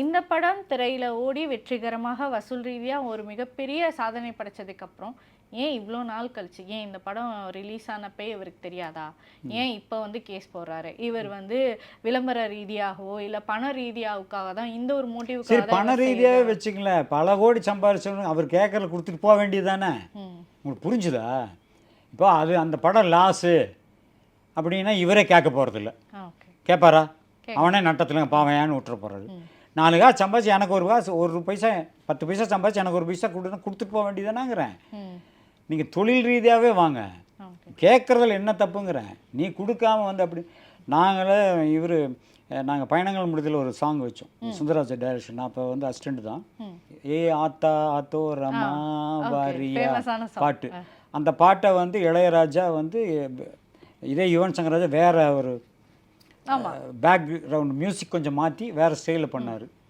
இந்த படம் திரையில ஓடி வெற்றிகரமாக வசூல் ரீதியா ஒரு மிகப்பெரிய சாதனை படைச்சதுக்கு அப்புறம் ஏன் இவ்வளோ நாள் கழிச்சு ஏன் இந்த படம் ரிலீஸ் ஆனப்பே இவருக்கு தெரியாதா? ஏன் இப்போ வந்து கேஸ் போடுறாரு? இவர் வந்து விளம்பர ரீதியாகவோ இல்ல பண ரீதியாவுக்காக தான் இந்த ஒரு சரி, மோட்டிவுக்காக தான் பண இவர் ரீதியாகவே செய்யறாரு. வச்சுங்களேன். பல கோடி சம்பாரிச்சவங்க அவர் கேட்கறத கொடுத்துட்டு போக வேண்டியது தானே. ம். உங்களுக்கு புரிஞ்சுதா? இப்போ அது அந்த படம் லாஸு அப்படின்னா இவரே கேட்க போகிறதில்ல. ஓகே. கேட்பாரா? கேட்க. அவனே நட்டத்தில் பாவம் ஏன்னு விட்டுற போகிறாரு. 4 காசு சம்பாதிச்சு எனக்கு ஒரு காசு ஒரு பைசா 10 பைசா சம்பாதிச்சு எனக்கு ஒரு பைசா கொடுத்துட்டு போக வேண்டியதானாங்கிறேன். ம். நீங்கள் தொழில் ரீதியாகவே வாங்க. ஓகே. கேட்குறதுல என்ன தப்புங்கிறேன். நீ கொடுக்காம வந்து அப்படி நாங்களே நாங்கள் பயணங்கள் முடிதல் ஒரு சாங் வச்சோம். சுந்தரராஜ டைரக்ஷன். நான் அப்போ வந்து அசிஸ்டண்ட் தான். ம். ஏ ஆத்தா ஆத்தோ ரமா ஓகே. வாரியா ஃபேமஸான சாங். பாட்டு. அந்த பாட்டை வந்து இளையராஜா வந்து இதே யுவன் சங்கர் ராஜா வேற ஒரு ஆமா. பேக்ரவுண்ட் மியூசிக் கொஞ்சம் மாற்றி வேறு ஸ்டைலில் பண்ணார்.